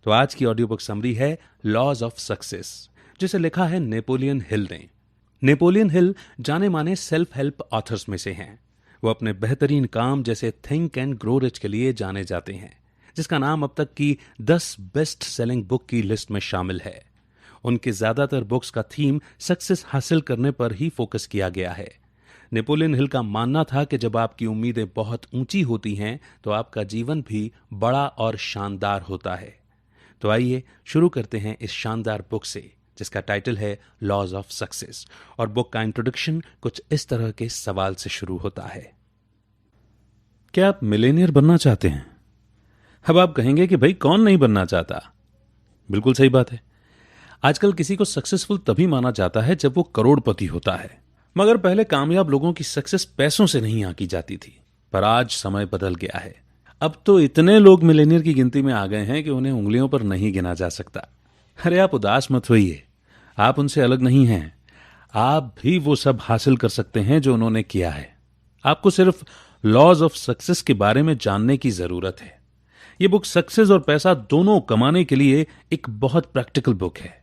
तो आज की ऑडियो बुक समरी है लॉज ऑफ सक्सेस, जिसे लिखा है नेपोलियन हिल ने। नेपोलियन हिल जाने माने सेल्फ हेल्प ऑथर्स में से हैं। वो अपने बेहतरीन काम जैसे थिंक एंड ग्रो रिच के लिए जाने जाते हैं, जिसका नाम अब तक की 10 बेस्ट सेलिंग बुक की लिस्ट में शामिल है। उनके ज्यादातर बुक्स का थीम सक्सेस हासिल करने पर ही फोकस किया गया है। नेपोलियन हिल का मानना था कि जब आपकी उम्मीदें बहुत ऊंची होती हैं तो आपका जीवन भी बड़ा और शानदार होता है। तो आइए शुरू करते हैं इस शानदार बुक से, जिसका टाइटल है लॉज ऑफ सक्सेस। और बुक का इंट्रोडक्शन कुछ इस तरह के सवाल से शुरू होता है। क्या आप मिलेनियर बनना चाहते हैं? अब आप कहेंगे कि भाई कौन नहीं बनना चाहता। बिल्कुल सही बात है। आजकल किसी को सक्सेसफुल तभी माना जाता है जब वो करोड़पति होता है। मगर पहले कामयाब लोगों की सक्सेस पैसों से नहीं आंकी जाती थी, पर आज समय बदल गया है। अब तो इतने लोग मिलेनियर की गिनती में आ गए हैं कि उन्हें उंगलियों पर नहीं गिना जा सकता। अरे आप उदास मत होइए, आप उनसे अलग नहीं हैं। आप भी वो सब हासिल कर सकते हैं जो उन्होंने किया है। आपको सिर्फ लॉज ऑफ सक्सेस के बारे में जानने की जरूरत है। ये बुक सक्सेस और पैसा दोनों कमाने के लिए एक बहुत प्रैक्टिकल बुक है।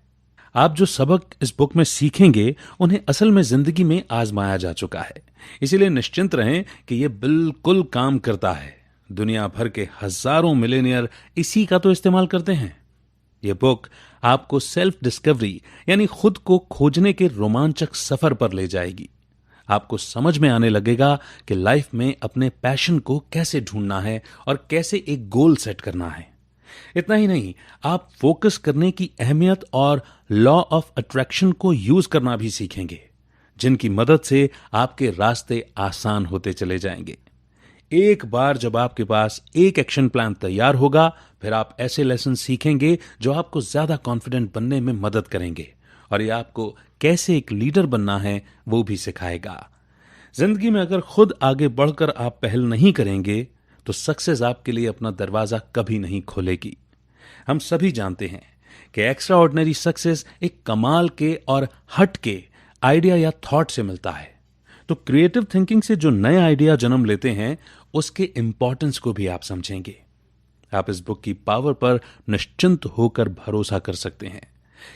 आप जो सबक इस बुक में सीखेंगे उन्हें असल में जिंदगी में आजमाया जा चुका है, इसीलिए निश्चिंत रहें कि यह बिल्कुल काम करता है। दुनिया भर के हजारों मिलेनियर इसी का तो इस्तेमाल करते हैं। यह बुक आपको सेल्फ डिस्कवरी यानी खुद को खोजने के रोमांचक सफर पर ले जाएगी। आपको समझ में आने लगेगा कि लाइफ में अपने पैशन को कैसे ढूंढना है और कैसे एक गोल सेट करना है। इतना ही नहीं, आप फोकस करने की अहमियत और लॉ ऑफ अट्रैक्शन को यूज करना भी सीखेंगे, जिनकी मदद से आपके रास्ते आसान होते चले जाएंगे। एक बार जब आपके पास एक एक्शन प्लान तैयार होगा, फिर आप ऐसे लेसन सीखेंगे जो आपको ज्यादा कॉन्फिडेंट बनने में मदद करेंगे, और ये आपको कैसे एक लीडर बनना है वो भी सिखाएगा। जिंदगी में अगर खुद आगे बढ़कर आप पहल नहीं करेंगे तो सक्सेस आपके लिए अपना दरवाजा कभी नहीं खोलेगी। हम सभी जानते हैं कि एक्स्ट्रा ऑर्डिनरी सक्सेस एक कमाल के और हट के आइडिया या थॉट से मिलता है। तो क्रिएटिव थिंकिंग से जो नए आइडिया जन्म लेते हैं उसके इंपॉर्टेंस को भी आप समझेंगे। आप इस बुक की पावर पर निश्चिंत होकर भरोसा कर सकते हैं,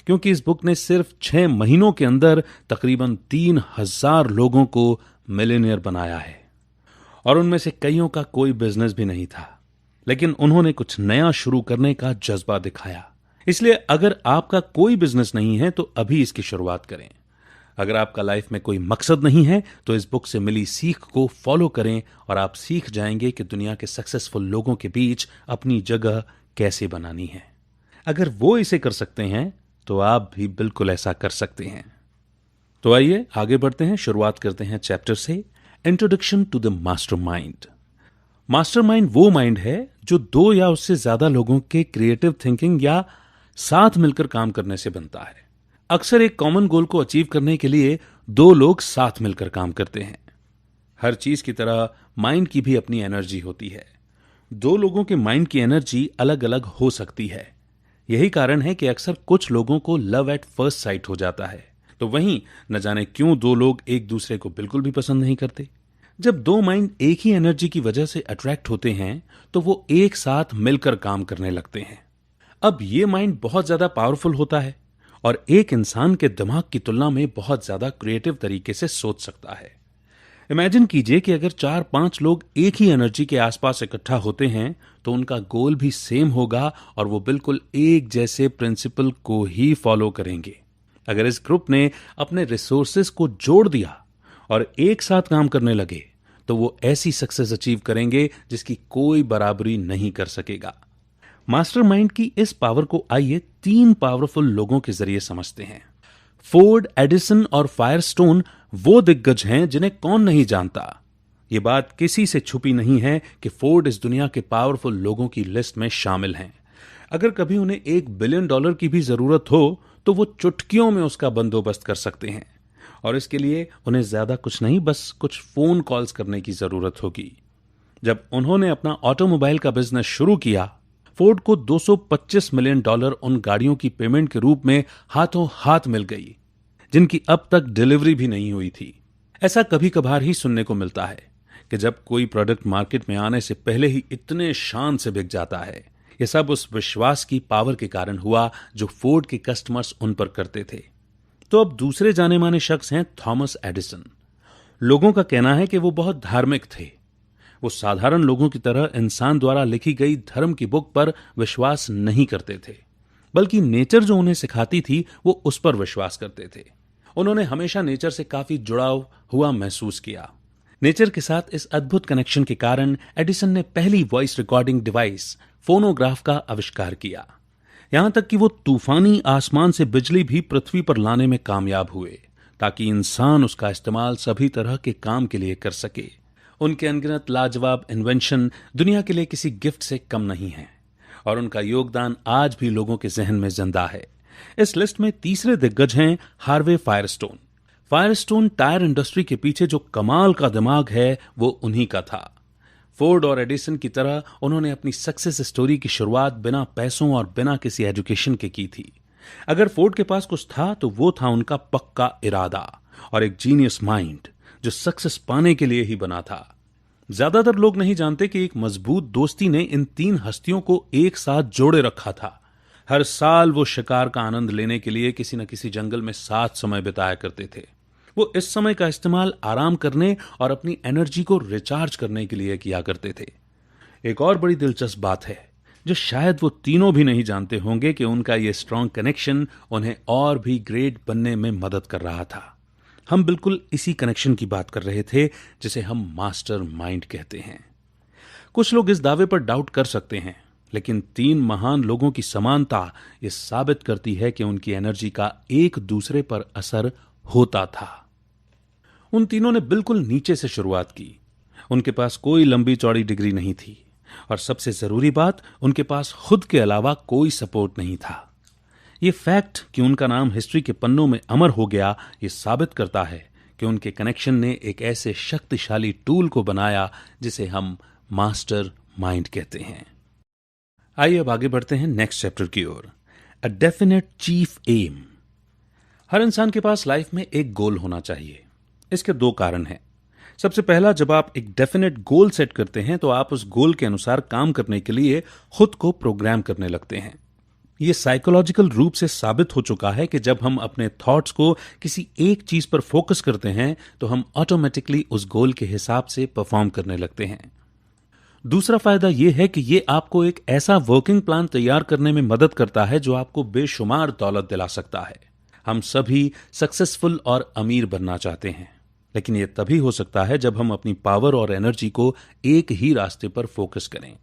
क्योंकि इस बुक ने सिर्फ 6 महीनों के अंदर तकरीबन 3000 लोगों को मिलेनियर बनाया है। और उनमें से कईयों का कोई बिजनेस भी नहीं था, लेकिन उन्होंने कुछ नया शुरू करने का जज्बा दिखाया। इसलिए अगर आपका कोई बिजनेस नहीं है तो अभी इसकी शुरुआत करें। अगर आपका लाइफ में कोई मकसद नहीं है तो इस बुक से मिली सीख को फॉलो करें और आप सीख जाएंगे कि दुनिया के सक्सेसफुल लोगों के बीच अपनी जगह कैसे बनानी है। अगर वो इसे कर सकते हैं तो आप भी बिल्कुल ऐसा कर सकते हैं। तो आइए आगे बढ़ते हैं। शुरुआत करते हैं चैप्टर से, introduction to the mastermind. Mastermind वो माइंड है जो 2 या उससे ज्यादा लोगों के क्रिएटिव थिंकिंग या साथ मिलकर काम करने से बनता है। अक्सर एक कॉमन गोल को अचीव करने के लिए 2 लोग साथ मिलकर काम करते हैं। हर चीज की तरह माइंड की भी अपनी एनर्जी होती है। 2 लोगों के माइंड की एनर्जी अलग अलग हो सकती है। यही कारण है कि अक्सर कुछ लोगों को लव एट फर्स्ट साइट हो जाता है, तो वहीं न जाने क्यों 2 लोग एक दूसरे को बिल्कुल भी पसंद नहीं करते। जब 2 माइंड एक ही एनर्जी की वजह से अट्रैक्ट होते हैं तो वो एक साथ मिलकर काम करने लगते हैं। अब ये माइंड बहुत ज्यादा पावरफुल होता है और एक इंसान के दिमाग की तुलना में बहुत ज्यादा क्रिएटिव तरीके से सोच सकता है। इमेजिन कीजिए कि अगर 4-5 लोग एक ही एनर्जी के आसपास इकट्ठा होते हैं तो उनका गोल भी सेम होगा और वो बिल्कुल एक जैसे प्रिंसिपल को ही फॉलो करेंगे। अगर इस ग्रुप ने अपने रिसोर्सेस को जोड़ दिया और एक साथ काम करने लगे तो वो ऐसी सक्सेस अचीव करेंगे जिसकी कोई बराबरी नहीं कर सकेगा। मास्टरमाइंड की इस पावर को आइए 3 पावरफुल लोगों के जरिए समझते हैं। फोर्ड, एडिसन और फायरस्टोन वो दिग्गज हैं जिन्हें कौन नहीं जानता। ये बात किसी से छुपी नहीं है कि फोर्ड इस दुनिया के पावरफुल लोगों की लिस्ट में शामिल हैं। अगर कभी उन्हें $1 बिलियन की भी जरूरत हो तो वो चुटकियों में उसका बंदोबस्त कर सकते हैं, और इसके लिए उन्हें ज्यादा कुछ नहीं, बस कुछ फोन कॉल्स करने की जरूरत होगी। जब उन्होंने अपना ऑटोमोबाइल का बिजनेस शुरू किया, फोर्ड को $225 मिलियन उन गाड़ियों की पेमेंट के रूप में हाथों हाथ मिल गई, जिनकी अब तक डिलीवरी भी नहीं हुई थी। ऐसा कभी कभार ही सुनने को मिलता है कि जब कोई प्रोडक्ट मार्केट में आने से पहले ही इतने शान से बिक जाता है, ये सब उस विश्वास की पावर के कारण हुआ जो फोर्ड के कस्टमर्स उन पर करते थे। तो अब दूसरे जाने माने शख्स हैं थॉमस एडिसन। लोगों का कहना है कि वो बहुत धार्मिक थे। वो साधारण लोगों की तरह इंसान द्वारा लिखी गई धर्म की बुक पर विश्वास नहीं करते थे, बल्कि नेचर जो उन्हें सिखाती थी वो उस पर विश्वास करते थे। उन्होंने हमेशा नेचर से काफी जुड़ाव हुआ महसूस किया। नेचर के साथ इस अद्भुत कनेक्शन के कारण एडिसन ने पहली वॉइस रिकॉर्डिंग डिवाइस फोनोग्राफ का आविष्कार किया। यहां तक कि वो तूफानी आसमान से बिजली भी पृथ्वी पर लाने में कामयाब हुए, ताकि इंसान उसका इस्तेमाल सभी तरह के काम के लिए कर सके। उनके अनगिनत लाजवाब इन्वेंशन दुनिया के लिए किसी गिफ्ट से कम नहीं है, और उनका योगदान आज भी लोगों के जहन में जिंदा है। इस लिस्ट में तीसरे दिग्गज हैं Harvey Firestone. Firestone tyre industry के पीछे जो कमाल का दिमाग है वो उन्हीं का था। फोर्ड और एडिसन की तरह उन्होंने अपनी सक्सेस स्टोरी की शुरुआत बिना पैसों और बिना किसी एजुकेशन के की थी। अगर फोर्ड के पास कुछ था तो वो था उनका पक्का इरादा और एक जीनियस माइंड जो सक्सेस पाने के लिए ही बना था। ज्यादातर लोग नहीं जानते कि एक मजबूत दोस्ती ने इन तीन हस्तियों को एक साथ जोड़े रखा था। हर साल वो शिकार का आनंद लेने के लिए किसी न किसी जंगल में साथ समय बिताया करते थे। वो इस समय का इस्तेमाल आराम करने और अपनी एनर्जी को रिचार्ज करने के लिए किया करते थे। एक और बड़ी दिलचस्प बात है जो शायद वो तीनों भी नहीं जानते होंगे कि उनका ये स्ट्रॉन्ग कनेक्शन उन्हें और भी ग्रेट बनने में मदद कर रहा था। हम बिल्कुल इसी कनेक्शन की बात कर रहे थे जिसे हम मास्टर माइंड कहते हैं। कुछ लोग इस दावे पर डाउट कर सकते हैं, लेकिन तीन महान लोगों की समानता ये साबित करती है कि उनकी एनर्जी का एक दूसरे पर असर होता था। उन तीनों ने बिल्कुल नीचे से शुरुआत की। उनके पास कोई लंबी चौड़ी डिग्री नहीं थी, और सबसे जरूरी बात, उनके पास खुद के अलावा कोई सपोर्ट नहीं था। ये फैक्ट कि उनका नाम हिस्ट्री के पन्नों में अमर हो गया, ये साबित करता है कि उनके कनेक्शन ने एक ऐसे शक्तिशाली टूल को बनाया जिसे हम मास्टर माइंड कहते हैं। आइए अब आगे बढ़ते हैं नेक्स्ट चैप्टर की ओर। A definite chief aim. हर इंसान के पास लाइफ में एक गोल होना चाहिए। इसके दो कारण हैं। सबसे पहला, जब आप एक डेफिनेट गोल सेट करते हैं तो आप उस गोल के अनुसार काम करने के लिए खुद को प्रोग्राम करने लगते हैं। यह साइकोलॉजिकल रूप से साबित हो चुका है कि जब हम अपने थॉट्स को किसी एक चीज पर फोकस करते हैं तो हम ऑटोमेटिकली उस गोल के हिसाब से परफॉर्म करने लगते हैं। दूसरा फायदा यह है कि यह आपको एक ऐसा वर्किंग प्लान तैयार करने में मदद करता है जो आपको बेशुमार दौलत दिला सकता है। हम सभी सक्सेसफुल और अमीर बनना चाहते हैं, लेकिन यह तभी हो सकता है जब हम अपनी पावर और एनर्जी को एक ही रास्ते पर फोकस करें,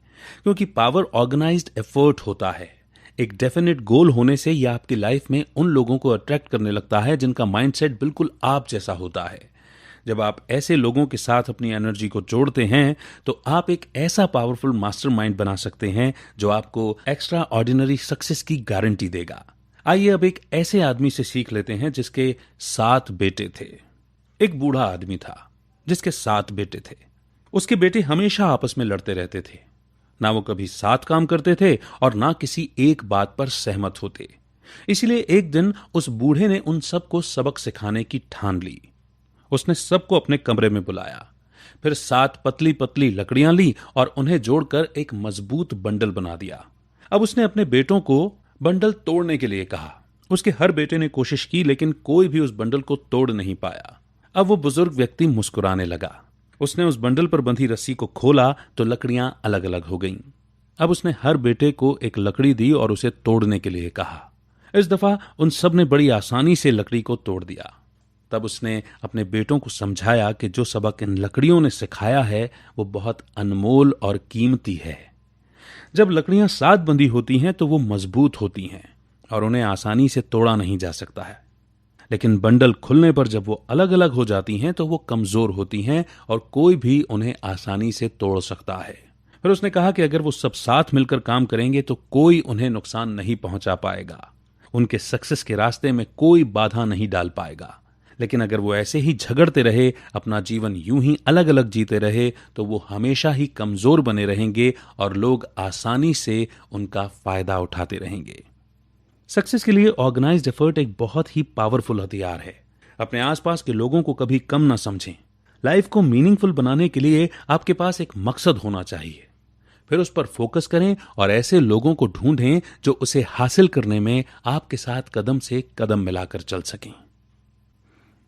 क्योंकि पावर ऑर्गेनाइज्ड एफर्ट होता है। एक डेफिनेट गोल होने से यह आपकी लाइफ में उन लोगों को अट्रैक्ट करने लगता है जिनका माइंडसेट बिल्कुल आप जैसा होता है। जब आप ऐसे लोगों के साथ अपनी एनर्जी को जोड़ते हैं तो आप एक ऐसा पावरफुल मास्टरमाइंड बना सकते हैं जो आपको एक्स्ट्रा ऑर्डिनरी सक्सेस की गारंटी देगा। आइए अब एक ऐसे आदमी से सीख लेते हैं जिसके 7 बेटे थे। एक बूढ़ा आदमी था जिसके 7 बेटे थे। उसके बेटे हमेशा आपस में लड़ते रहते थे। ना वो कभी साथ काम करते थे और ना किसी एक बात पर सहमत होते। इसलिए एक दिन उस बूढ़े ने उन सबको सबक सिखाने की ठान ली। उसने सबको अपने कमरे में बुलाया, फिर 7 पतली पतली लकड़ियां ली और उन्हें जोड़कर एक मजबूत बंडल बना दिया। अब उसने अपने बेटों को बंडल तोड़ने के लिए कहा। उसके हर बेटे ने कोशिश की, लेकिन कोई भी उस बंडल को तोड़ नहीं पाया। अब वो बुजुर्ग व्यक्ति मुस्कुराने लगा। उसने उस बंडल पर बंधी रस्सी को खोला तो लकड़ियां अलग अलग हो गईं। अब उसने हर बेटे को एक लकड़ी दी और उसे तोड़ने के लिए कहा। इस दफा उन सब ने बड़ी आसानी से लकड़ी को तोड़ दिया। तब उसने अपने बेटों को समझाया कि जो सबक इन लकड़ियों ने सिखाया है वो बहुत अनमोल और कीमती है। जब लकड़ियां साथ बंधी होती हैं तो वो मजबूत होती हैं और उन्हें आसानी से तोड़ा नहीं जा सकता है, लेकिन बंडल खुलने पर जब वो अलग अलग हो जाती हैं तो वो कमजोर होती हैं और कोई भी उन्हें आसानी से तोड़ सकता है। फिर उसने कहा कि अगर वो सब साथ मिलकर काम करेंगे तो कोई उन्हें नुकसान नहीं पहुंचा पाएगा, उनके सक्सेस के रास्ते में कोई बाधा नहीं डाल पाएगा। लेकिन अगर वो ऐसे ही झगड़ते रहे, अपना जीवन यूं ही अलग अलग जीते रहे, तो वो हमेशा ही कमजोर बने रहेंगे और लोग आसानी से उनका फायदा उठाते रहेंगे। सक्सेस के लिए ऑर्गेनाइज्ड एफर्ट एक बहुत ही पावरफुल हथियार है। अपने आसपास के लोगों को कभी कम ना समझें। लाइफ को मीनिंगफुल बनाने के लिए आपके पास एक मकसद होना चाहिए। फिर उस पर फोकस करें और ऐसे लोगों को ढूंढें जो उसे हासिल करने में आपके साथ कदम से कदम मिलाकर चल सकें।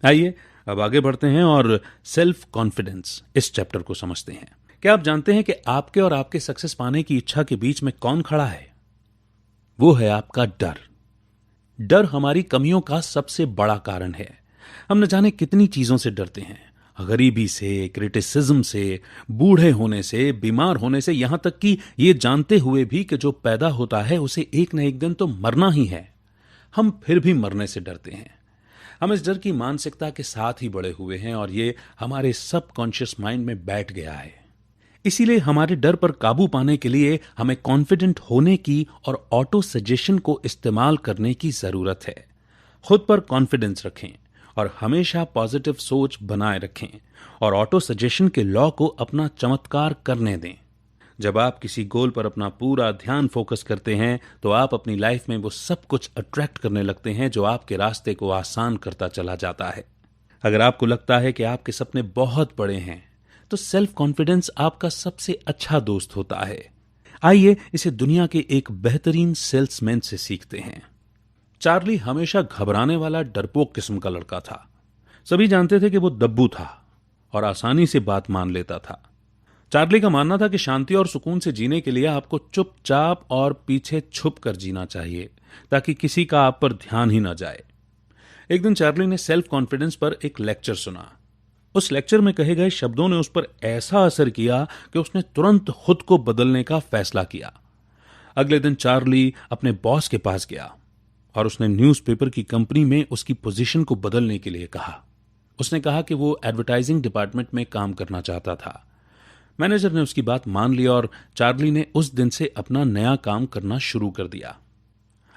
आइए अब आगे बढ़ते हैं और सेल्फ कॉन्फिडेंस इस चैप्टर को समझते हैं। क्या आप जानते हैं कि आपके और आपके सक्सेस पाने की इच्छा के बीच में कौन खड़ा है? वो है आपका डर। डर हमारी कमियों का सबसे बड़ा कारण है। हम न जाने कितनी चीजों से डरते हैं, गरीबी से, क्रिटिसिज्म से, बूढ़े होने से, बीमार होने से, यहां तक कि ये जानते हुए भी कि जो पैदा होता है उसे एक न एक दिन तो मरना ही है, हम फिर भी मरने से डरते हैं। हम इस डर की मानसिकता के साथ ही बड़े हुए हैं और ये हमारे सबकॉन्शियस माइंड में बैठ गया है। इसीलिए हमारे डर पर काबू पाने के लिए हमें कॉन्फिडेंट होने की और ऑटो सजेशन को इस्तेमाल करने की जरूरत है। खुद पर कॉन्फिडेंस रखें और हमेशा पॉजिटिव सोच बनाए रखें और ऑटो सजेशन के लॉ को अपना चमत्कार करने दें। जब आप किसी गोल पर अपना पूरा ध्यान फोकस करते हैं तो आप अपनी लाइफ में वो सब कुछ अट्रैक्ट करने लगते हैं जो आपके रास्ते को आसान करता चला जाता है। अगर आपको लगता है कि आपके सपने बहुत बड़े हैं तो सेल्फ कॉन्फिडेंस आपका सबसे अच्छा दोस्त होता है। आइए इसे दुनिया के एक बेहतरीन सेल्समैन से सीखते हैं। चार्ली हमेशा घबराने वाला डरपोक किस्म का लड़का था। सभी जानते थे कि वो दब्बू था और आसानी से बात मान लेता था। चार्ली का मानना था कि शांति और सुकून से जीने के लिए आपको चुपचाप और पीछे छुप कर जीना चाहिए ताकि किसी का आप पर ध्यान ही ना जाए। एक दिन चार्ली ने सेल्फ कॉन्फिडेंस पर एक लेक्चर सुना। उस लेक्चर में कहे गए शब्दों ने उस पर ऐसा असर किया कि उसने तुरंत खुद को बदलने का फैसला किया। अगले दिन चार्ली अपने बॉस के पास गया और उसने न्यूज़पेपर की कंपनी में उसकी पोजीशन को बदलने के लिए कहा। उसने कहा कि वो एडवर्टाइजिंग डिपार्टमेंट में काम करना चाहता था। मैनेजर ने उसकी बात मान ली और चार्ली ने उस दिन से अपना नया काम करना शुरू कर दिया।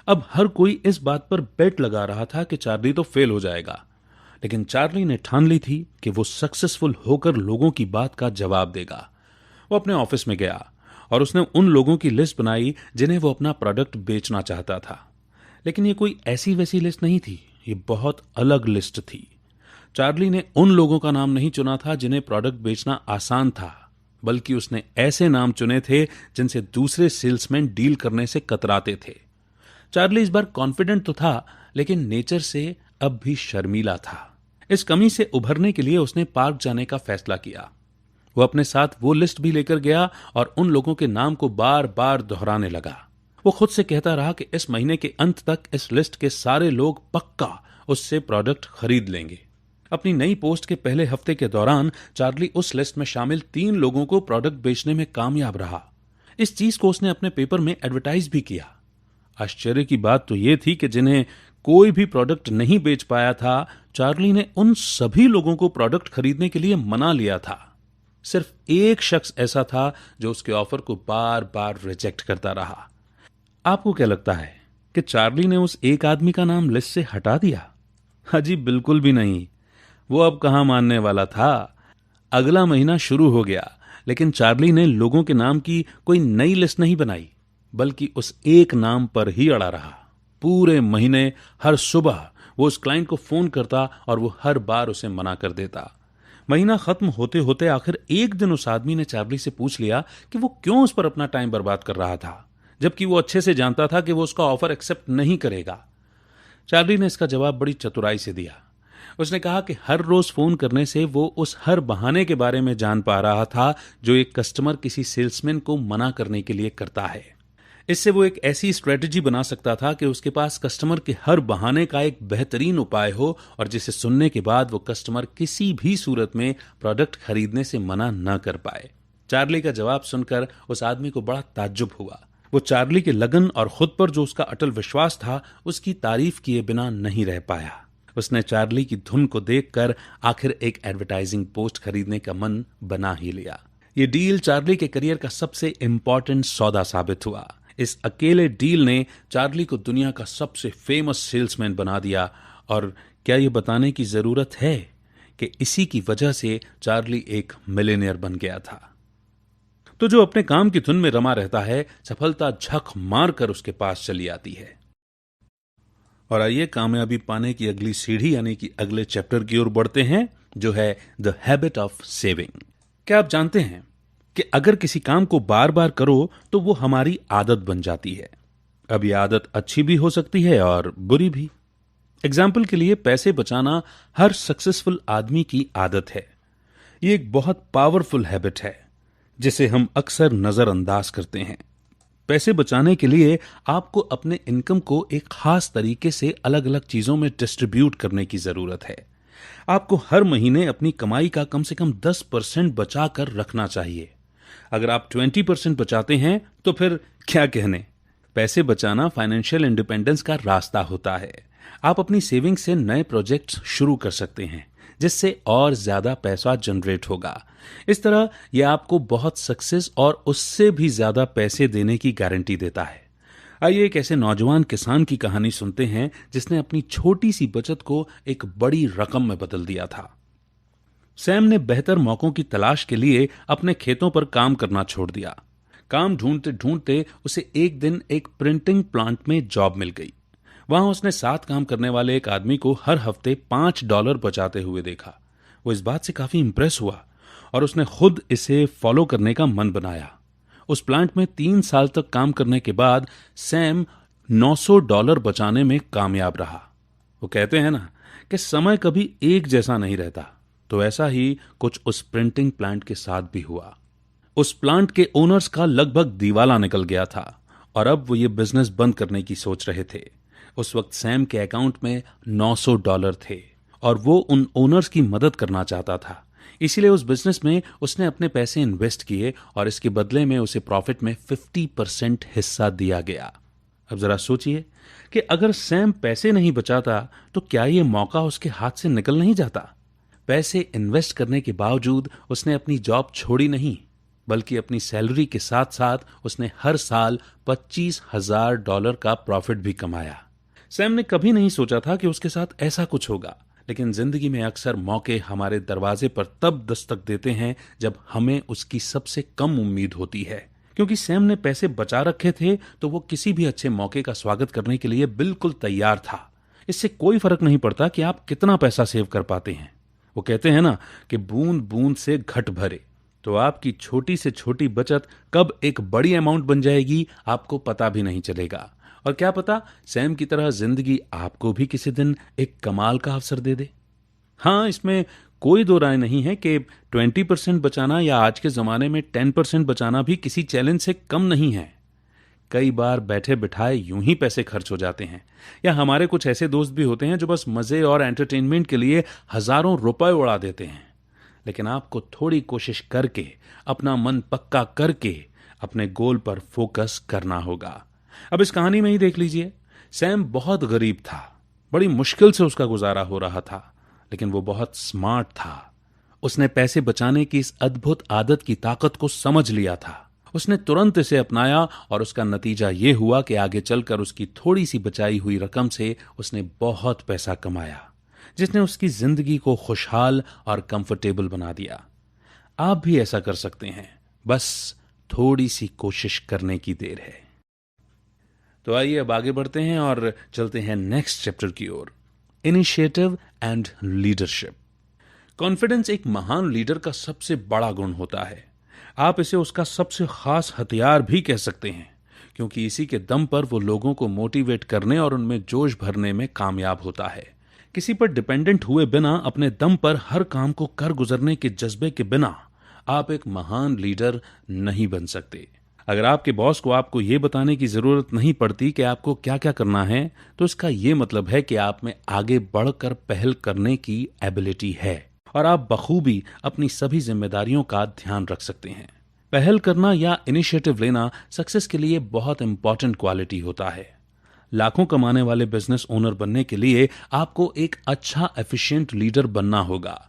अब हर कोई इस बात पर बेट लगा रहा था कि चार्ली तो फेल हो जाएगा, लेकिन चार्ली ने ठान ली थी कि वो सक्सेसफुल होकर लोगों की बात का जवाब देगा। वो अपने ऑफिस में गया और उसने उन लोगों की लिस्ट बनाई जिन्हें वो अपना प्रोडक्ट बेचना चाहता था। लेकिन ये कोई ऐसी वैसी लिस्ट नहीं थी, ये बहुत अलग लिस्ट थी। चार्ली ने उन लोगों का नाम नहीं चुना था जिन्हें प्रोडक्ट बेचना आसान था, बल्कि उसने ऐसे नाम चुने थे जिनसे दूसरे सेल्समैन डील करने से कतराते थे। चार्ली इस बार कॉन्फिडेंट तो था, लेकिन नेचर से अब भी शर्मीला था। इस कमी से उभरने के लिए उसने पार्क जाने का फैसला किया। वो अपने साथ वो लिस्ट भी लेकर गया और उन लोगों के नाम को बार बार दोहराने लगा। वो खुद से कहता रहा कि इस महीने के अंत तक इस लिस्ट के सारे लोग पक्का उससे प्रोडक्ट खरीद लेंगे। अपनी नई पोस्ट के पहले हफ्ते के दौरान चार्ली उस लिस्ट में शामिल 3 लोगों को प्रोडक्ट बेचने में कामयाब रहा। इस चीज को उसने अपने पेपर में एडवर्टाइज भी किया। आश्चर्य की बात तो यह थी कि जिन्हें कोई भी प्रोडक्ट नहीं बेच पाया था, चार्ली ने उन सभी लोगों को प्रोडक्ट खरीदने के लिए मना लिया था। सिर्फ एक शख्स ऐसा था जो उसके ऑफर को बार बार रिजेक्ट करता रहा। आपको क्या लगता है कि चार्ली ने उस एक आदमी का नाम लिस्ट से हटा दिया? हाजी बिल्कुल भी नहीं। वो अब कहां मानने वाला था। अगला महीना शुरू हो गया, लेकिन चार्ली ने लोगों के नाम की कोई नई लिस्ट नहीं बनाई, बल्कि उस एक नाम पर ही अड़ा रहा। पूरे महीने हर सुबह वो उस क्लाइंट को फोन करता और वो हर बार उसे मना कर देता। महीना खत्म होते होते आखिर एक दिन उस आदमी ने चार्ली से पूछ लिया कि वो क्यों उस पर अपना टाइम बर्बाद कर रहा था, जबकि वो अच्छे से जानता था कि वो उसका ऑफर एक्सेप्ट नहीं करेगा। चार्ली ने इसका जवाब बड़ी चतुराई से दिया। उसने कहा कि हर रोज फोन करने से वो उस हर बहाने के बारे में जान पा रहा था जो एक कस्टमर किसी सेल्समैन को मना करने के लिए करता है। इससे वो एक ऐसी स्ट्रेटजी बना सकता था कि उसके पास कस्टमर के हर बहाने का एक बेहतरीन उपाय हो और जिसे सुनने के बाद वो कस्टमर किसी भी सूरत में प्रोडक्ट खरीदने से मना न कर पाए। चार्ली का जवाब सुनकर उस आदमी को बड़ा ताज्जुब हुआ। वो चार्ली के लगन और खुद पर जो उसका अटल विश्वास था, उसकी तारीफ किए बिना नहीं रह पाया। उसने चार्ली की धुन को देखकर आखिर एक एडवर्टाइजिंग पोस्ट खरीदने का मन बना ही लिया। ये डील चार्ली के करियर का सबसे इंपॉर्टेंट सौदा साबित हुआ। इस अकेले डील ने चार्ली को दुनिया का सबसे फेमस सेल्समैन बना दिया। और क्या ये बताने की जरूरत है कि इसी की वजह से चार्ली एक मिलियनेयर बन गया था। तो जो अपने काम की धुन में रमा रहता है, सफलता झक मारकर उसके पास चली आती है। और आइए कामयाबी पाने की अगली सीढ़ी यानी कि अगले चैप्टर की ओर बढ़ते हैं, जो है द हैबिट ऑफ सेविंग। क्या आप जानते हैं कि अगर किसी काम को बार बार करो तो वो हमारी आदत बन जाती है। अब ये आदत अच्छी भी हो सकती है और बुरी भी। एग्जाम्पल के लिए, पैसे बचाना हर सक्सेसफुल आदमी की आदत है। ये एक बहुत पावरफुल हैबिट है जिसे हम अक्सर नजरअंदाज करते हैं। पैसे बचाने के लिए आपको अपने इनकम को एक खास तरीके से अलग अलग चीजों में डिस्ट्रीब्यूट करने की जरूरत है। आपको हर महीने अपनी कमाई का कम से कम 10% बचा कर रखना चाहिए। अगर आप 20% बचाते हैं तो फिर क्या कहने। पैसे बचाना फाइनेंशियल इंडिपेंडेंस का रास्ता होता है। आप अपनी सेविंग से नए प्रोजेक्ट्स शुरू कर सकते हैं जिससे और ज्यादा पैसा जनरेट होगा। इस तरह यह आपको बहुत सक्सेस और उससे भी ज्यादा पैसे देने की गारंटी देता है। आइए एक ऐसे नौजवान किसान की कहानी सुनते हैं जिसने अपनी छोटी सी बचत को एक बड़ी रकम में बदल दिया था। सैम ने बेहतर मौकों की तलाश के लिए अपने खेतों पर काम करना छोड़ दिया। काम ढूंढते ढूंढते उसे एक दिन एक प्रिंटिंग प्लांट में जॉब मिल गई। वहां उसने साथ काम करने वाले एक आदमी को हर हफ्ते $5 बचाते हुए देखा। वो इस बात से काफी इंप्रेस हुआ और उसने खुद इसे फॉलो करने का मन बनाया। उस प्लांट में 3 साल तक काम करने के बाद सैम $900 बचाने में कामयाब रहा। वो कहते हैं ना कि समय कभी एक जैसा नहीं रहता, तो ऐसा ही कुछ उस प्रिंटिंग प्लांट के साथ भी हुआ। उस प्लांट के ओनर्स का लगभग दिवाला निकल गया था और अब वो ये बिजनेस बंद करने की सोच रहे थे। उस वक्त सैम के अकाउंट में $900 थे और वो उन ओनर्स की मदद करना चाहता था। इसीलिए उस बिजनेस में उसने अपने पैसे इन्वेस्ट किए और इसके बदले में उसे प्रॉफिट में 50% हिस्सा दिया गया। अब जरा सोचिए कि अगर सैम पैसे नहीं बचाता तो क्या ये मौका उसके हाथ से निकल नहीं जाता। पैसे इन्वेस्ट करने के बावजूद उसने अपनी जॉब छोड़ी नहीं, बल्कि अपनी सैलरी के साथ साथ उसने हर साल $25,000 का प्रॉफिट भी कमाया। सैम ने कभी नहीं सोचा था कि उसके साथ ऐसा कुछ होगा, लेकिन जिंदगी में अक्सर मौके हमारे दरवाजे पर तब दस्तक देते हैं जब हमें उसकी सबसे कम उम्मीद होती है। क्योंकि सैम ने पैसे बचा रखे थे तो वो किसी भी अच्छे मौके का स्वागत करने के लिए बिल्कुल तैयार था। इससे कोई फर्क नहीं पड़ता कि आप कितना पैसा सेव कर पाते हैं। वो कहते हैं ना कि बूंद बूंद से घट भरे। तो आपकी छोटी से छोटी बचत कब एक बड़ी अमाउंट बन जाएगी आपको पता भी नहीं चलेगा। और क्या पता सैम की तरह जिंदगी आपको भी किसी दिन एक कमाल का अवसर दे दे। हाँ, इसमें कोई दो राय नहीं है कि 20% बचाना या आज के जमाने में 10% बचाना भी किसी चैलेंज से कम नहीं है। कई बार बैठे बिठाए यूं ही पैसे खर्च हो जाते हैं, या हमारे कुछ ऐसे दोस्त भी होते हैं जो बस मजे और एंटरटेनमेंट के लिए हजारों रुपए उड़ा देते हैं। लेकिन आपको थोड़ी कोशिश करके, अपना मन पक्का करके अपने गोल पर फोकस करना होगा। अब इस कहानी में ही देख लीजिए, सैम बहुत गरीब था, बड़ी मुश्किल से उसका गुजारा हो रहा था, लेकिन वो बहुत स्मार्ट था। उसने पैसे बचाने की इस अद्भुत आदत की ताकत को समझ लिया था। उसने तुरंत इसे अपनाया और उसका नतीजा ये हुआ कि आगे चलकर उसकी थोड़ी सी बचाई हुई रकम से उसने बहुत पैसा कमाया, जिसने उसकी जिंदगी को खुशहाल और कंफर्टेबल बना दिया। आप भी ऐसा कर सकते हैं, बस थोड़ी सी कोशिश करने की देर है। तो आइए अब आगे बढ़ते हैं और चलते हैं नेक्स्ट चैप्टर की ओर, इनिशिएटिव एंड लीडरशिप। कॉन्फिडेंस एक महान लीडर का सबसे बड़ा गुण होता है। आप इसे उसका सबसे खास हथियार भी कह सकते हैं, क्योंकि इसी के दम पर वो लोगों को मोटिवेट करने और उनमें जोश भरने में कामयाब होता है। किसी पर डिपेंडेंट हुए बिना अपने दम पर हर काम को कर गुजरने के जज्बे के बिना आप एक महान लीडर नहीं बन सकते। अगर आपके बॉस को आपको ये बताने की जरूरत नहीं पड़ती कि आपको क्या क्या करना है, तो इसका ये मतलब है कि आप में आगे बढ़कर पहल करने की एबिलिटी है और आप बखूबी अपनी सभी जिम्मेदारियों का ध्यान रख सकते हैं। पहल करना या इनिशिएटिव लेना सक्सेस के लिए बहुत इंपॉर्टेंट क्वालिटी होता है। लाखों कमाने वाले बिजनेस ओनर बनने के लिए आपको एक अच्छा एफिशिएंट लीडर बनना होगा।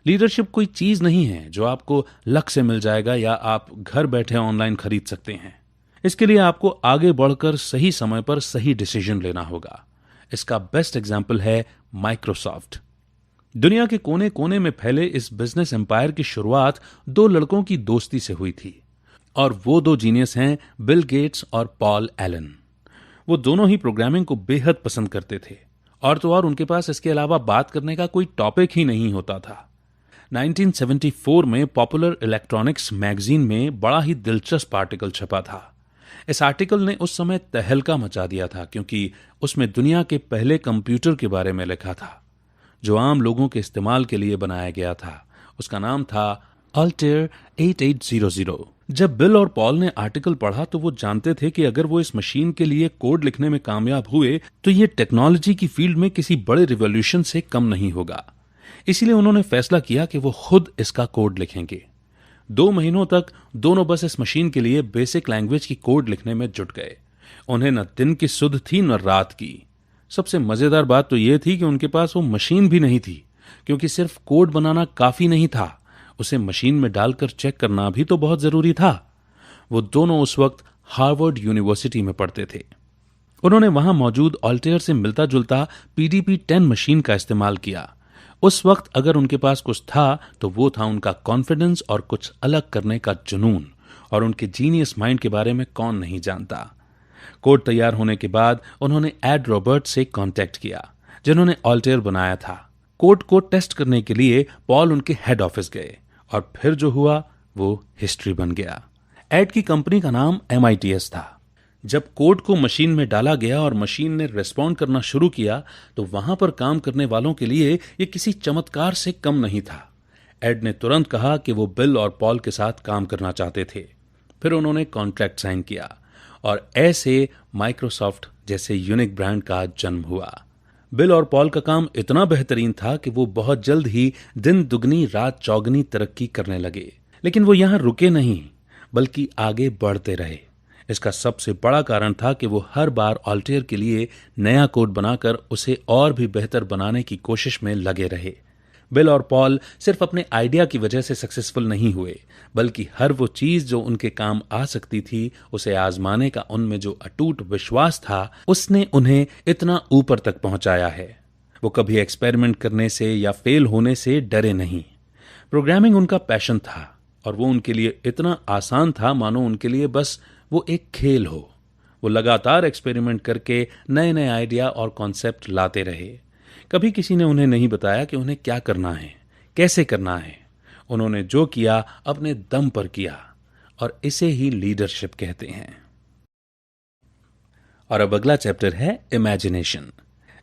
लीडरशिप कोई चीज नहीं है जो आपको लक से मिल जाएगा या आप घर बैठे ऑनलाइन खरीद सकते हैं। इसके लिए आपको आगे बढ़कर सही समय पर सही डिसीजन लेना होगा। इसका बेस्ट एग्जाम्पल है माइक्रोसॉफ्ट। दुनिया के कोने कोने में फैले इस बिजनेस एम्पायर की शुरुआत 2 लड़कों की दोस्ती से हुई थी, और वो 2 जीनियस हैं बिल गेट्स और पॉल एलन। वो दोनों ही प्रोग्रामिंग को बेहद पसंद करते थे, और तो और उनके पास इसके अलावा बात करने का कोई टॉपिक ही नहीं होता था। 1974 में पॉपुलर इलेक्ट्रॉनिक्स मैगजीन में बड़ा ही दिलचस्प आर्टिकल छपा था। इस आर्टिकल ने उस समय तहलका मचा दिया था, क्योंकि उसमें दुनिया के पहले कंप्यूटर के बारे में लिखा था जो आम लोगों के इस्तेमाल के लिए बनाया गया था। उसका नाम था अल्टेयर 8800। जब बिल और पॉल ने आर्टिकल पढ़ा तो वो जानते थे कि अगर वो इस मशीन के लिए कोड लिखने में कामयाब हुए तो ये टेक्नोलॉजी की फील्ड में किसी बड़े रिवॉल्यूशन से कम नहीं होगा। इसीलिए उन्होंने फैसला किया कि वो खुद इसका कोड लिखेंगे। 2 महीनों तक दोनों बस इस मशीन के लिए बेसिक लैंग्वेज की कोड लिखने में जुट गए। उन्हें न दिन की सुध थी न रात की। सबसे मजेदार बात तो यह थी कि उनके पास वो मशीन भी नहीं थी, क्योंकि सिर्फ कोड बनाना काफी नहीं था, उसे मशीन में डालकर चेक करना भी तो बहुत जरूरी था। वो दोनों उस वक्त हार्वर्ड यूनिवर्सिटी में पढ़ते थे। उन्होंने वहां मौजूद अल्टेयर से मिलता जुलता PDP-10 मशीन का इस्तेमाल किया। उस वक्त अगर उनके पास कुछ था तो वो था उनका कॉन्फिडेंस और कुछ अलग करने का जुनून, और उनके जीनियस माइंड के बारे में कौन नहीं जानता। कोड तैयार होने के बाद उन्होंने एड रॉबर्ट से कांटेक्ट किया, जिन्होंने अल्टेयर बनाया था। कोड को टेस्ट करने के लिए पॉल उनके हेड ऑफिस गए, और फिर जो हुआ वो हिस्ट्री बन गया। एड की कंपनी का नाम MITS था। जब कोड को मशीन में डाला गया और मशीन ने रिस्पॉन्ड करना शुरू किया तो वहां पर काम करने वालों के लिए ये किसी चमत्कार से कम नहीं था। एड ने तुरंत कहा कि वो बिल और पॉल के साथ काम करना चाहते थे। फिर उन्होंने कॉन्ट्रैक्ट साइन किया और ऐसे माइक्रोसॉफ्ट जैसे यूनिक ब्रांड का जन्म हुआ। बिल और पॉल का काम इतना बेहतरीन था कि वो बहुत जल्द ही दिन दुगनी रात चौगनी तरक्की करने लगे। लेकिन वो यहां रुके नहीं, बल्कि आगे बढ़ते रहे। इसका सबसे बड़ा कारण था कि वो हर बार अल्टेयर के लिए नया कोड बनाकर उसे और भी बेहतर बनाने की कोशिश में लगे रहे। बिल और पॉल सिर्फ अपने आइडिया की वजह से सक्सेसफुल नहीं हुए, बल्कि हर वो चीज जो उनके काम आ सकती थी उसे आजमाने का उनमें जो अटूट विश्वास था उसने उन्हें इतना ऊपर तक पहुंचाया है। वो कभी एक्सपेरिमेंट करने से या फेल होने से डरे नहीं। प्रोग्रामिंग उनका पैशन था और वो उनके लिए इतना आसान था मानो उनके लिए बस वो एक खेल हो। वो लगातार एक्सपेरिमेंट करके नए नए आइडिया और कॉन्सेप्ट लाते रहे। कभी किसी ने उन्हें नहीं बताया कि उन्हें क्या करना है, कैसे करना है। उन्होंने जो किया अपने दम पर किया, और इसे ही लीडरशिप कहते हैं। और अब अगला चैप्टर है इमेजिनेशन।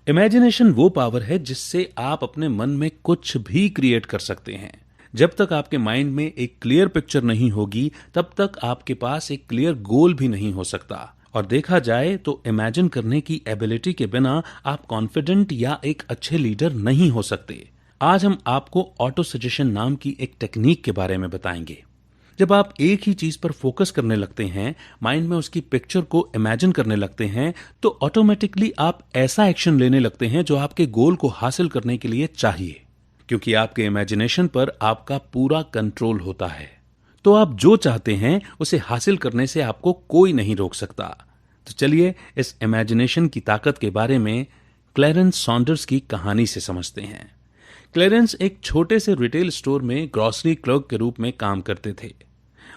इमेजिनेशन वो पावर है जिससे आप अपने मन में कुछ भी क्रिएट कर सकते हैं। जब तक आपके माइंड में एक क्लियर पिक्चर नहीं होगी तब तक आपके पास एक क्लियर गोल भी नहीं हो सकता। और देखा जाए तो इमेजिन करने की एबिलिटी के बिना आप कॉन्फिडेंट या एक अच्छे लीडर नहीं हो सकते। आज हम आपको ऑटो सजेशन नाम की एक टेक्निक के बारे में बताएंगे। जब आप एक ही चीज पर फोकस करने लगते हैं, माइंड में उसकी पिक्चर को इमेजिन करने लगते हैं, तो ऑटोमेटिकली आप ऐसा एक्शन लेने लगते हैं जो आपके गोल को हासिल करने के लिए चाहिए, क्योंकि आपके इमेजिनेशन पर आपका पूरा कंट्रोल होता है। तो आप जो चाहते हैं उसे हासिल करने से आपको कोई नहीं रोक सकता। तो चलिए इस इमेजिनेशन की ताकत के बारे में क्लेरेंस सॉन्डर्स की कहानी से समझते हैं। क्लेरेंस एक छोटे से रिटेल स्टोर में ग्रॉसरी क्लर्क के रूप में काम करते थे।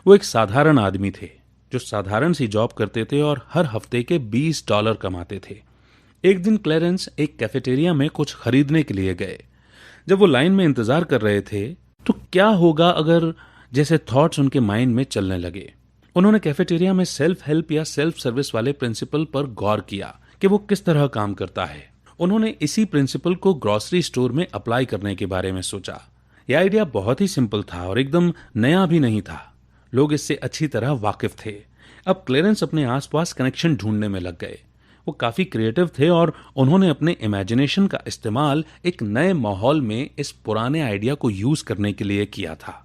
वो एक साधारण आदमी थे जो साधारण सी जॉब करते थे और हर हफ्ते के $20 कमाते थे। एक दिन क्लेरेंस एक कैफेटेरिया में कुछ खरीदने के लिए गए। जब वो लाइन में इंतजार कर रहे थे तो क्या होगा अगर जैसे थॉट्स उनके माइंड में चलने लगे। उन्होंने कैफेटेरिया में सेल्फ हेल्प या सेल्फ सर्विस वाले प्रिंसिपल पर गौर किया कि वो किस तरह काम करता है। उन्होंने इसी प्रिंसिपल को ग्रॉसरी स्टोर में अप्लाई करने के बारे में सोचा। यह आइडिया बहुत ही सिंपल था और एकदम नया भी नहीं था। लोग इससे अच्छी तरह वाकिफ थे। अब क्लेरेंस अपने आसपास कनेक्शन ढूंढने में लग गए। वो काफी क्रिएटिव थे और उन्होंने अपने इमेजिनेशन का इस्तेमाल एक नए माहौल में इस पुराने आइडिया को यूज करने के लिए किया था।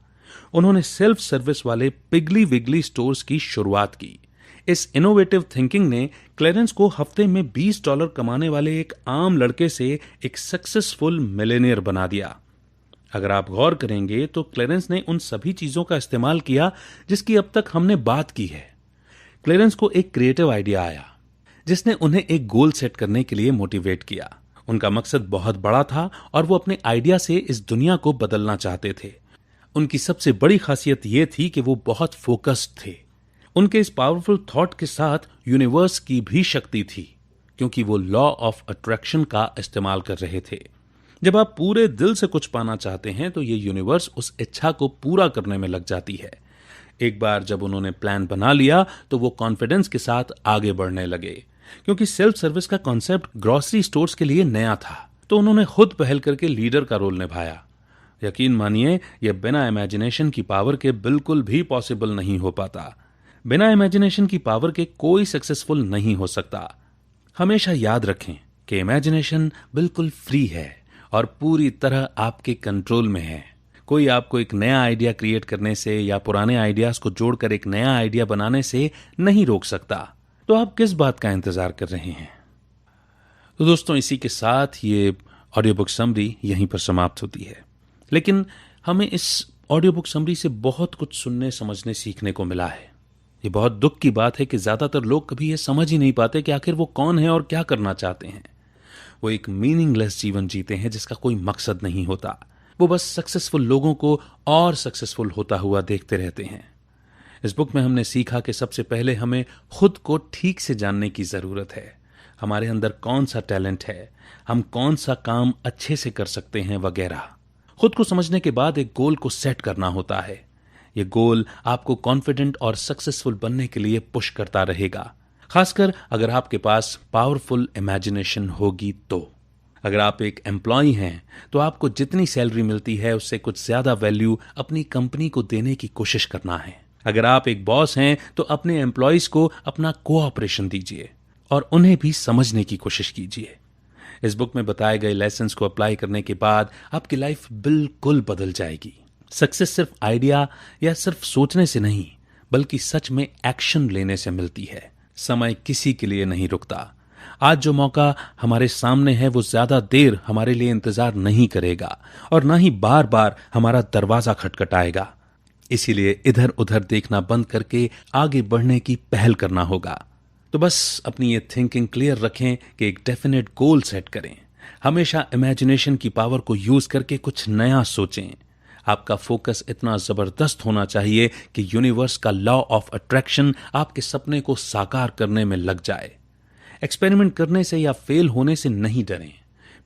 उन्होंने सेल्फ सर्विस वाले पिगली विगली स्टोर्स की शुरुआत की। इस इनोवेटिव थिंकिंग ने क्लेरेंस को हफ्ते में $20 कमाने वाले एक आम लड़के से एक सक्सेसफुल मिलेनियर बना दिया। अगर आप गौर करेंगे तो क्लेरेंस ने उन सभी चीजों का इस्तेमाल किया जिसकी अब तक हमने बात की है। क्लेरेंस को एक क्रिएटिव आइडिया आया जिसने उन्हें एक गोल सेट करने के लिए मोटिवेट किया। उनका मकसद बहुत बड़ा था और वो अपने आइडिया से इस दुनिया को बदलना चाहते थे। उनकी सबसे बड़ी खासियत यह थी कि वो बहुत फोकस्ड थे। उनके इस पावरफुल थॉट के साथ यूनिवर्स की भी शक्ति थी, क्योंकि वो लॉ ऑफ अट्रैक्शन का इस्तेमाल कर रहे थे। जब आप पूरे दिल से कुछ पाना चाहते हैं तो ये यूनिवर्स उस इच्छा को पूरा करने में लग जाती है। एक बार जब उन्होंने प्लान बना लिया तो वो कॉन्फिडेंस के साथ आगे बढ़ने लगे। क्योंकि सेल्फ सर्विस का कॉन्सेप्ट ग्रोसरी स्टोर्स के लिए नया था, तो उन्होंने खुद पहल करके लीडर का रोल निभाया। यकीन मानिए, यह बिना इमेजिनेशन की पावर के बिल्कुल भी पॉसिबल नहीं हो पाता। बिना इमेजिनेशन की पावर के कोई सक्सेसफुल नहीं हो सकता। हमेशा याद रखें कि इमेजिनेशन बिल्कुल फ्री है और पूरी तरह आपके कंट्रोल में है। कोई आपको एक नया आइडिया क्रिएट करने से या पुराने आइडियाज को जोड़कर एक नया आइडिया बनाने से नहीं रोक सकता। तो आप किस बात का इंतजार कर रहे हैं? तो दोस्तों, इसी के साथ ये ऑडियो बुक समरी यहीं पर समाप्त होती है। लेकिन हमें इस ऑडियो बुक समरी से बहुत कुछ सुनने, समझने, सीखने को मिला है। ये बहुत दुख की बात है कि ज्यादातर लोग कभी ये समझ ही नहीं पाते कि आखिर वो कौन है और क्या करना चाहते हैं। वो एक मीनिंगलेस जीवन जीते हैं जिसका कोई मकसद नहीं होता। वो बस सक्सेसफुल लोगों को और सक्सेसफुल होता हुआ देखते रहते हैं। इस बुक में हमने सीखा कि सबसे पहले हमें खुद को ठीक से जानने की जरूरत है। हमारे अंदर कौन सा टैलेंट है, हम कौन सा काम अच्छे से कर सकते हैं वगैरह। खुद को समझने के बाद एक गोल को सेट करना होता है। ये गोल आपको कॉन्फिडेंट और सक्सेसफुल बनने के लिए पुश करता रहेगा, खासकर अगर आपके पास पावरफुल इमेजिनेशन होगी तो। अगर आप एक एम्प्लॉय हैं तो आपको जितनी सैलरी मिलती है उससे कुछ ज्यादा वैल्यू अपनी कंपनी को देने की कोशिश करना है। अगर आप एक बॉस हैं तो अपने एम्प्लॉयज को अपना कोऑपरेशन दीजिए और उन्हें भी समझने की कोशिश कीजिए। इस बुक में बताए गए लेसन्स को अप्लाई करने के बाद आपकी लाइफ बिल्कुल बदल जाएगी। सक्सेस सिर्फ आइडिया या सिर्फ सोचने से नहीं, बल्कि सच में एक्शन लेने से मिलती है। समय किसी के लिए नहीं रुकता। आज जो मौका हमारे सामने है वो ज्यादा देर हमारे लिए इंतजार नहीं करेगा और ना ही बार बार हमारा दरवाजा खटखटाएगा। इसीलिए इधर उधर देखना बंद करके आगे बढ़ने की पहल करना होगा। तो बस अपनी ये थिंकिंग क्लियर रखें कि एक डेफिनेट गोल सेट करें। हमेशा इमेजिनेशन की पावर को यूज करके कुछ नया सोचें। आपका फोकस इतना जबरदस्त होना चाहिए कि यूनिवर्स का लॉ ऑफ अट्रैक्शन आपके सपने को साकार करने में लग जाए। एक्सपेरिमेंट करने से या फेल होने से नहीं डरें।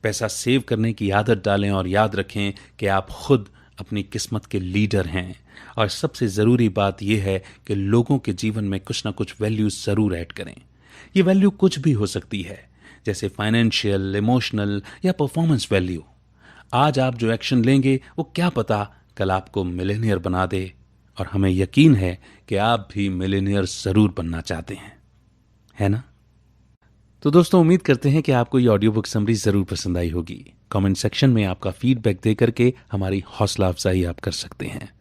पैसा सेव करने की आदत डालें और याद रखें कि आप खुद अपनी किस्मत के लीडर हैं। और सबसे जरूरी बात यह है कि लोगों के जीवन में कुछ ना कुछ वैल्यू जरूर ऐड करें। ये वैल्यू कुछ भी हो सकती है, जैसे फाइनेंशियल, इमोशनल या परफॉर्मेंस वैल्यू। आज आप जो एक्शन लेंगे वो क्या पता कल आपको मिलेनियर बना दे। और हमें यकीन है कि आप भी मिलेनियर जरूर बनना चाहते हैं, है ना? तो दोस्तों, उम्मीद करते हैं कि आपको ये ऑडियो बुक समरी जरूर पसंद आई होगी। कमेंट सेक्शन में आपका फीडबैक दे करके हमारी हौसला अफजाई आप कर सकते हैं।